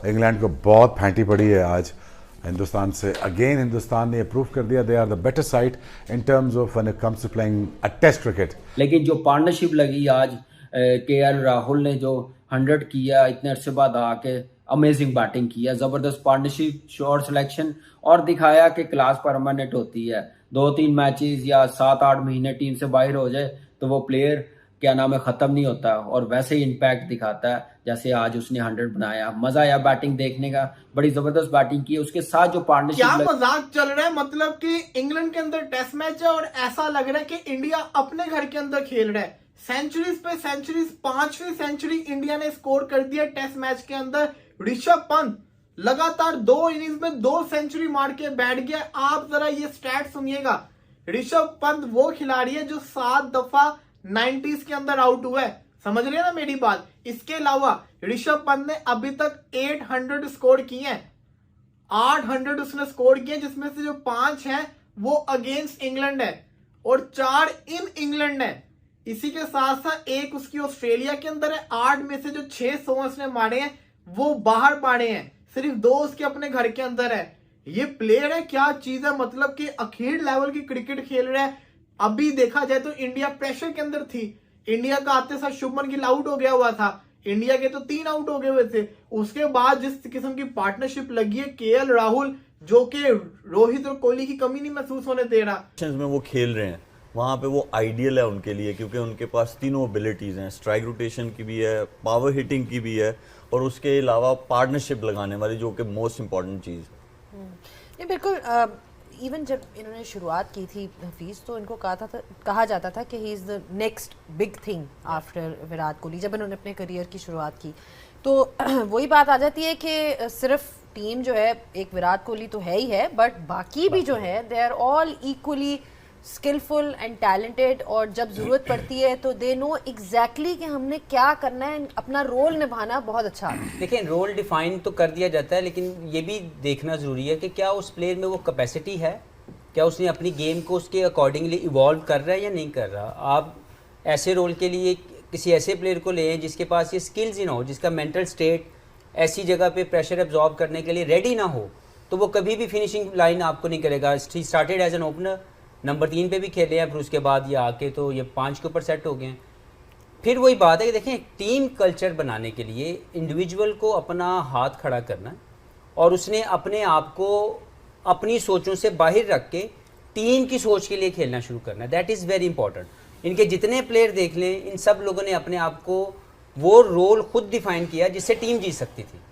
England को बहुत Fenty पड़ी है आज हिंदुस्तान से। अगेन हिंदुस्तान ने प्रूव कर दिया they are the better side in terms of when it comes to playing a test cricket. लेकिन जो पार्टनरशिप लगी आज केएल राहुल ने जो 100 किया इतने अरसे बाद आके, अमेजिंग बैटिंग किया, जबरदस्त पार्टनरशिप, शॉट सिलेक्शन, और दिखाया कि क्लास परमानेंट होती है। 2-3 मैचेस या 7-8 महीने टीम से बाहर हो जाए तो वो प्लेयर क्या नाम है खत्म नहीं होता, और वैसे ही इम्पैक्ट दिखाता है जैसे आज उसने 100 बनाया। मजा आया बैटिंग देखने का, बड़ी जबरदत बैटिंग की। उसके साथ जो पार्टनरशिप, क्या मजाक चल रहा है, मतलब कि इंग्लैंड के अंदर टेस्ट मैच है और ऐसा लग रहा है कि इंडिया अपने घर के अंदर खेल रहा है। सेंचुरीज पे सेंचुरीज, 5वीं सेंचुरी इंडिया ने स्कोर कर दिया टेस्ट मैच के अंदर। ऋषभ पंत लगातार 2 इनिंग्स में 2 सेंचुरी मार के बैठ गया। आप जरा ये स्टैट सुनिएगा। ऋषभ पंत वो खिलाड़ी है जो 7 दफा 90s के अंदर आउट हुआ है, समझ रहे हैं ना मेरी बात। इसके अलावा ऋषभ पंत ने अभी तक 800 स्कोर किए हैं, 800 उसने स्कोर किए, जिसमें से जो 5 हैं वो अगेंस्ट इंग्लैंड है और 4 इन इंग्लैंड है। इसी के साथ साथ एक उसकी ऑस्ट्रेलिया के अंदर है। 8 में से जो 600 उसने मारे हैं वो बाहर मारे हैं, सिर्फ 2 उसके अपने घर के अंदर है। ये प्लेयर है, क्या चीज है, मतलब कि अखीर लेवल की क्रिकेट खेल रहा है। अभी देखा जाए तो इंडिया प्रेशर के अंदर थी। इंडिया का आते साथ शुभमन गिल आउट हो गया हुआ था, इंडिया के तो 3 आउट हो गए हुए थे। उसके बाद जिस किस्म की पार्टनरशिप लगी है, केएल राहुल जो कि रोहित और कोहली की कमी नहीं महसूस होने दे रहा। में वो खेल रहे हैं वहां पे वो आइडियल है उनके लिए, क्योंकि उनके पास तीनों एबिलिटीज हैं, स्ट्राइक रोटेशन की भी है, पावर हिटिंग की भी है, और उसके अलावा पार्टनरशिप लगाने वाली, जो कि मोस्ट इम्पॉर्टेंट चीज़। ये बिल्कुल इवन जब इन्होंने शुरुआत की थी हफीज़, तो इनको कहा जाता था कि he is the next big thing after Virat Kohli. जब इन्होंने अपने करियर की शुरुआत की तो वही बात आ जाती है कि सिर्फ टीम जो है, एक विराट कोहली तो है ही है, बट बाकी भी जो है they are all equally skillful and talented, और जब ज़रूरत पड़ती है तो दे नो एग्जैक्टली कि हमने क्या करना है, अपना रोल निभाना बहुत अच्छा है। देखिए, रोल डिफाइन तो कर दिया जाता है, लेकिन ये भी देखना ज़रूरी है कि क्या उस प्लेयर में वो कैपेसिटी है, क्या उसने अपनी गेम को उसके अकॉर्डिंगली इवॉल्व कर रहा है या नहीं कर रहा। आप ऐसे रोल के लिए किसी ऐसे प्लेयर को लें जिसके पास ये स्किल्स ही ना हो, जिसका मेंटल स्टेट ऐसी जगह पे प्रेशर एब्जॉर्ब करने के लिए रेडी ना हो, तो वो कभी भी फिनिशिंग लाइन आपको नहीं करेगा। He started as an opener, number 3 पे भी खेले हैं, फिर उसके बाद ये आके तो ये 5 के ऊपर सेट हो गए हैं। फिर वही बात है कि देखें, टीम कल्चर बनाने के लिए इंडिविजुअल को अपना हाथ खड़ा करना है, और उसने अपने आप को अपनी सोचों से बाहर रख के टीम की सोच के लिए खेलना शुरू करना है। That is very important. इनके जितने प्लेयर देख लें, इन सब लोगों ने अपने आप को वो रोल खुद डिफाइन किया जिससे टीम जीत सकती थी।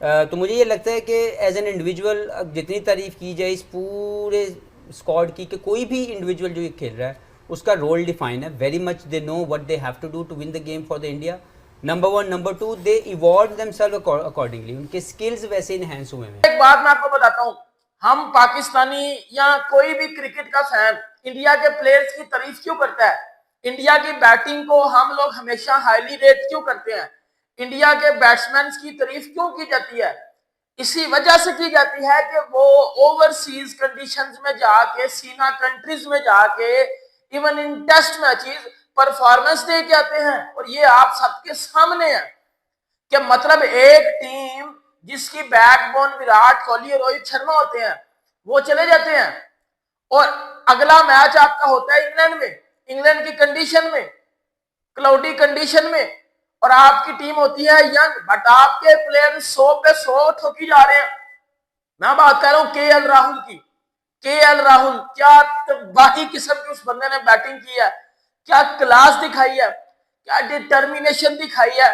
तो मुझे ये लगता है कि एज एन इंडिविजुअल जितनी तारीफ़ की जाए इस पूरे स्क्वाड की, कि कोई भी इंडिविजुअल जो ये खेल रहा है उसका रोल डिफाइन है। Very much they know what they have to do to win the game for the India. Number 1, number 2, they evolve themselves accordingly. उनके स्किल्स वैसे इनहेंस हुए हैं। एक बात मैं आपको बताता हूँ, हम पाकिस्तानी या कोई भी क्रिकेट का फैन इंडिया के प्लेयर्स की तारीफ क्यों करता है? इंडिया की बैटिंग को हम लोग हमेशा हाईली रेट क्यों करते हैं? इंडिया के बैट्समैन की तारीफ क्यों की जाती है? इसी वजह से की जाती है कि वो ओवरसीज कंडीशंस में जाके, सीना कंट्रीज में जाके, even in test matches performance दे के आते हैं। और ये आप सबके सामने है कि मतलब एक टीम जिसकी बैकबोन विराट कोहली और रोहित शर्मा होते हैं, वो चले जाते हैं और अगला मैच आपका होता है इंग्लैंड में, इंग्लैंड की कंडीशन में, क्लाउडी कंडीशन में, और आपकी टीम होती है यंग, बट आपके प्लेयर 100 पे 100 ठोकी जा रहे हैं। मैं बात कर रहा हूं केएल राहुल की। केएल राहुल, क्या तबाही किस्म की उस बंदे ने बैटिंग की है, क्या क्लास दिखाई है, क्या डिटर्मिनेशन दिखाई है,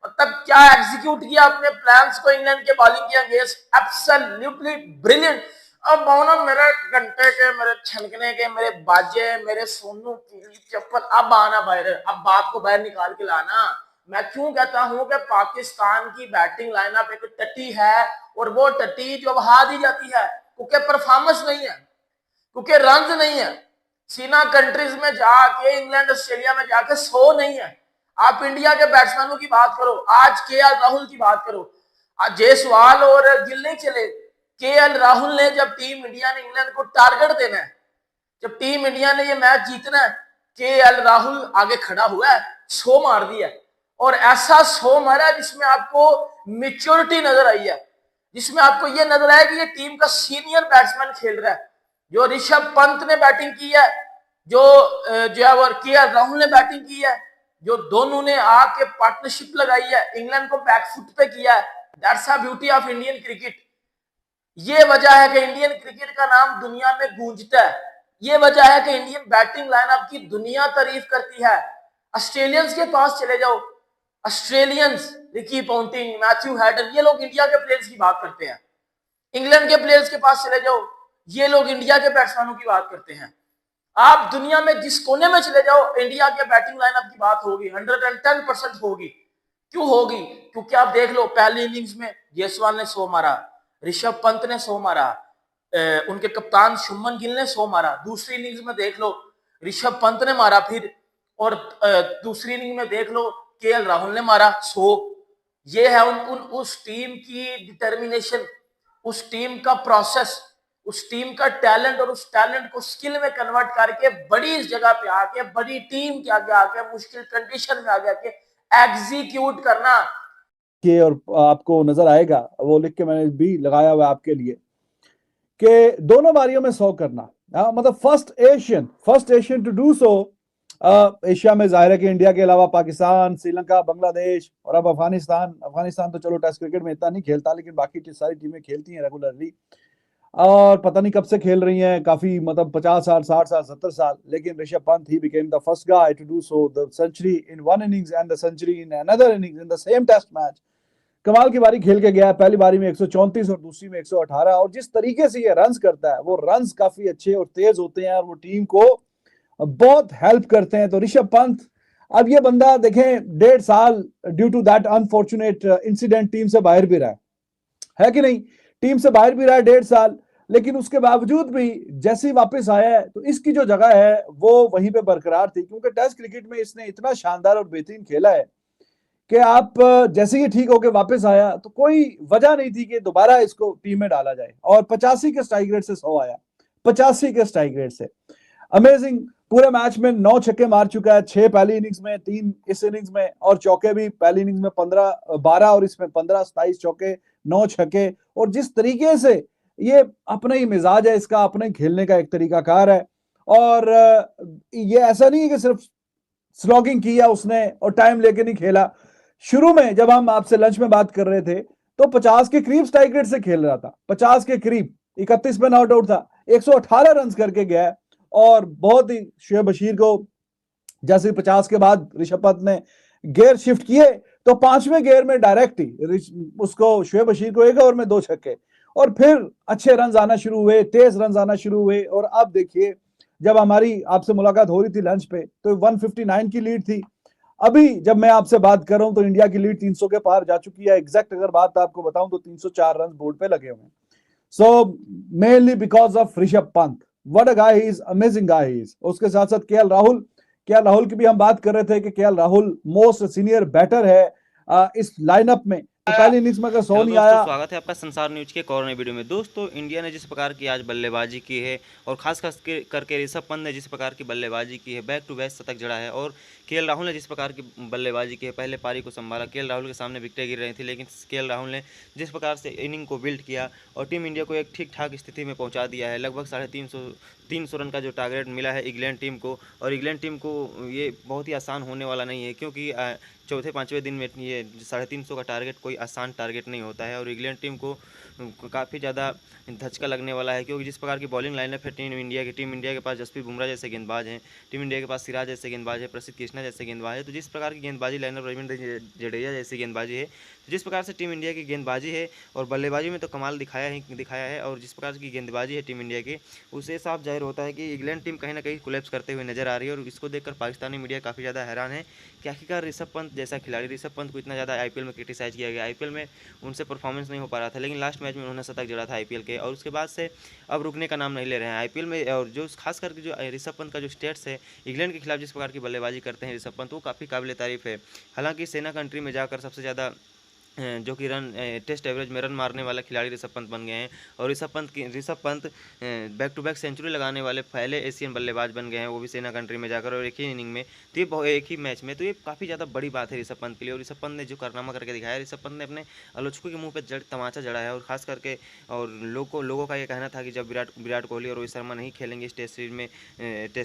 मतलब क्या एग्जीक्यूट किया अपने प्लान्स को इंग्लैंड के बॉलिंग के अगेंस्ट। Absolutely brilliant. अब ना मेरे घंटे के, मेरे छनकने के, मेरे बाजे, मेरे सोनू की चप्पल, अब आना बाहर, अब बात को बाहर निकाल के लाना। मैं क्यों कहता हूं कि पाकिस्तान की बैटिंग लाइनअप एक टट्टी है, और वो टट्टी जो बहा दी जाती है क्योंकि परफॉर्मेंस नहीं है, क्योंकि रन नहीं है। सीना कंट्रीज में जाके, इंग्लैंड ऑस्ट्रेलिया में जाके 100 नहीं है। आप इंडिया के बैट्समैनों की बात करो, आज केएल राहुल की बात करो, आज जयसवाल और गिल नहीं चले। केएल राहुल ने, जब टीम इंडिया ने इंग्लैंड को टारगेट देना है, जब टीम इंडिया ने ये मैच जीतना है, केएल राहुल आगे खड़ा हुआ है, 100 मार दिया, और ऐसा 100 मारा जिसमें आपको मेच्योरिटी नजर आई है, जिसमें आपको ये नजर आया कि ये टीम का सीनियर बैट्समैन खेल रहा है। जो ऋषभ पंत ने बैटिंग की है, जो है वो केएल राहुल ने बैटिंग की है, जो दोनों ने आके पार्टनरशिप लगाई है, इंग्लैंड को बैकफुट पे किया है। That's a beauty of Indian cricket. ये वजह है कि इंडियन क्रिकेट का नाम दुनिया में गूंजता है। ये वजह है कि इंडियन बैटिंग लाइनअप की दुनिया तारीफ करती है। ऑस्ट्रेलियंस के पास चले जाओ, Australians Ricky Ponting, Matthew Hayden, ये लोग इंडिया के प्लेयर्स की बात करते हैं। इंग्लैंड के प्लेयर्स के पास चले जाओ, ये लोग इंडिया के बैट्समैनों की बात करते हैं। आप दुनिया में जिस कोने में चले जाओ, इंडिया के बैटिंग लाइनअप की बात होगी, 110% होगी। क्यों होगी? क्योंकि आप देख लो, पहली इनिंग्स में जायसवाल ने 100 मारा, ऋषभ पंत ने 100 मारा, उनके कप्तान शुभमन गिल ने 100 मारा। दूसरी इनिंग्स में देख लो ऋषभ पंत ने मारा फिर, और दूसरी इनिंग में देख लो केएल राहुल ने मारा 100। ये है उस टीम की डिटर्मिनेशन, उस टीम का प्रोसेस, उस टीम का टैलेंट, और उस टैलेंट को स्किल में कन्वर्ट करके बड़ी इस जगह पे आके, बड़ी टीम के आगे आके, मुश्किल कंडीशन में आगे आके एग्जीक्यूट करना। कि और आपको नजर आएगा, वो लिख के मैंने भी लगाया हुआ आपके लिए, कि दोनों बारियों में 100 करना, मतलब first Asian to do so. Asia में जाहिर है कि इंडिया के अलावा पाकिस्तान, श्रीलंका, बांग्लादेश और अब अफगानिस्तान तो चलो टेस्ट क्रिकेट में इतना नहीं खेलता, लेकिन बाकी सारी टीमें खेलती हैं रेगुलरली, और पता नहीं कब से खेल रही हैं, काफी मतलब 50 साल, 60 साल, 70 साल। लेकिन Rishabh Pant he became the first guy to do so, the century in one innings and the century in another innings in the same test match. कमाल की बारी खेल के गया, पहली बारी में 134 और दूसरी में 118, और जिस तरीके से ये रन्स करता है, वो रन्स काफी अच्छे और तेज होते हैं और वो टीम को बहुत हेल्प करते हैं। तो ऋषभ पंत, अब ये बंदा देखें 1.5 साल due to that unfortunate incident team से बाहर भी रहा है कि नहीं, टीम से बाहर भी रहा है 1.5 साल, लेकिन उसके बावजूद भी जैसे ही वापस आया है तो इसकी जो जगह है वो वहीं पे बरकरार थी, क्योंकि टेस्ट क्रिकेट में इसने इतना शानदार और बेहतरीन खेला है कि आप जैसे ही ठीक होके वापस आया तो कोई वजह नहीं थी कि दोबारा इसको टीम में डाला जाए, और 85 के स्ट्राइक रेट से 100 आया, 85 के स्ट्राइक रेट से। अमेजिंग, पूरे मैच में 9 छक्के मार चुका है, 6 पहली इनिंग्स में, 3 इस इनिंग्स में, और चौके भी पहली इनिंग्स में 12 और इसमें 15, 27 चौके, 9 छक्के। और जिस तरीके से ये अपना ही मिजाज है, इसका अपने खेलने का एक तरीकाकार है, और ये ऐसा नहीं है कि सिर्फ स्लॉगिंग किया उसने और टाइम लेके नहीं खेला। शुरू में जब हम आपसे लंच में बात कर रहे थे तो 50 के करीब स्ट्राइक रेट से खेल रहा था, 50 के करीब, 31 पे नॉट आउट था, 118 रन करके गया। और बहुत ही शुएब बशीर को जैसे 50 के बाद ऋषभ पंत ने गियर शिफ्ट किए तो 5वें गियर में डायरेक्ट ही उसको शुएब बशीर को 1 ओवर में 2 छक्के, और फिर अच्छे रन आना शुरू हुए, तेज रन आना शुरू हुए। और अब देखिए, जब हमारी आपसे मुलाकात हो रही थी लंच पे तो 159 की लीड थी, अभी जब मैं आपसे बात कर रहा हूं तो इंडिया की लीड 300 के पार जा चुकी है। एग्जैक्ट अगर बात आपको बताऊं तो 304 रन बोर्ड पे लगे हुए हैं। So mainly because of Rishabh Pant, what a guy he is, amazing guy he is. उसके साथ साथ केएल राहुल की भी हम बात कर रहे थे कि KL Rahul most senior batter है इस लाइनअप में। तो पहली इनिंग्स में अगर 100 नहीं आया। स्वागत है आपका संसार न्यूज के कॉर्नर वीडियो में। दोस्तों, इंडिया ने जिस प्रकार की आज बल्लेबाजी की है और खास करके ऋषभ पंत ने जिस प्रकार की बल्लेबाजी की है, बैक टू बैक शतक जड़ा है, और केएल राहुल ने जिस प्रकार की बल्लेबाजी की है, पहले पारी को संभाला, केएल राहुल के सामने विकेटें गिर रही थी, लेकिन केएल राहुल ने जिस प्रकार से इनिंग को बिल्ड किया और टीम इंडिया को एक ठीक ठाक स्थिति में पहुंचा दिया है। लगभग 350 रन का जो टारगेट मिला है इंग्लैंड टीम को, और इंग्लैंड टीम को ये बहुत ही आसान होने वाला नहीं है, क्योंकि चौथे 5वें दिन में ये 350 का टारगेट कोई आसान टारगेट नहीं होता है। और इंग्लैंड टीम को काफ़ी ज़्यादा धचका लगने वाला है, क्योंकि जिस प्रकार की बॉलिंग लाइनअप है टीम इंडिया के पास जसप्रीत बुमराह जैसे गेंदबाज हैं, टीम इंडिया के पास सिराज जैसे गेंदबाज है, प्रसिद्ध कृष्णा जैसे गेंदबाज है। तो जिस प्रकार की गेंदबाजी लाइनअप, रविंद्र जडेजा जैसी गेंदबाजी है, तो जिस प्रकार से टीम इंडिया की गेंदबाजी है और बल्लेबाजी में तो कमाल दिखाया है, और जिस प्रकार की गेंदबाजी है टीम इंडिया की, उससे साफ जाहिर होता है कि इंग्लैंड टीम कहीं ना कहीं कोलैप्स करते हुए नजर आ रही है। और इसको देखकर पाकिस्तानी मीडिया काफ़ी ज़्यादा हैरान है कि आखिरकार ऋषभ पंत जैसा खिलाड़ी, ऋषभ पंत को इतना ज़्यादा आईपीएल में क्रिटिसाइज किया गया, आईपीएल में उनसे परफॉर्मेंस नहीं हो पा रहा था, लेकिन लास्ट मैच में उन्होंने शतक जड़ा था आईपीएल के, और उसके बाद से अब रुकने का नाम नहीं ले रहे हैं आईपीएल में। और जो खास करके जो ऋषभ पंत का जो स्टेट्स है, इंग्लैंड के खिलाफ जिस प्रकार की बल्लेबाजी करते हैं ऋषभ पंत, वो काफ़ी काबिल तारीफ है। हालांकि सेना कंट्री में जाकर सबसे ज़्यादा जो कि टेस्ट एवरेज में रन मारने वाला खिलाड़ी ऋषभ पंत बन गए हैं। और Rishabh Pant back to back century लगाने वाले पहले एशियन बल्लेबाज बन गए हैं, वो भी सेना कंट्री में जाकर और एक ही इनिंग में। तो ये एक ही मैच में, तो ये काफ़ी ज़्यादा बड़ी बात है ऋषभ पंत के लिए। और ऋषभ पंत ने जो कारनामा करके दिखाया, ऋषभ पंत ने अपने आलोचकों के मुंह पर तमाचा जड़ा है। और खास करके और लोगों का ये कहना था कि जब विराट कोहली और रोहित शर्मा नहीं खेलेंगे इस टेस्ट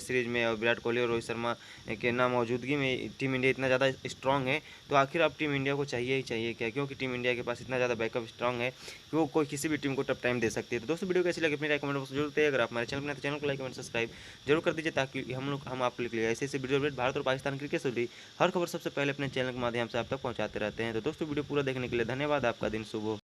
सीरीज में और विराट कोहली और रोहित शर्मा के ना मौजूदगी में टीम इंडिया इतना ज़्यादा स्ट्रांग है, तो आखिर अब टीम इंडिया को चाहिए ही चाहिए क्या, क्योंकि टीम इंडिया के पास इतना ज़्यादा बैकअप स्ट्रांग है कि वो कोई किसी भी टीम को टफ टाइम दे सकती है। तो दोस्तों वीडियो कैसी लगी अपनी राय कमेंट बॉक्स में जरूर बताइए। अगर आप हमारे चैनल पर नए हैं तो चैनल को लाइक कमेंट सब्सक्राइब जरूर कर दीजिए, ताकि हम आप लोग के लिए ऐसे वीडियो अपडेट भारत और पाकिस्तान क्रिकेट से जुड़ी हर खबर सबसे पहले अपने चैनल के माध्यम से आप तक पहुंचाते रहते हैं। तो दोस्तों वीडियो पूरा देखने के लिए धन्यवाद। आपका दिन शुभ हो।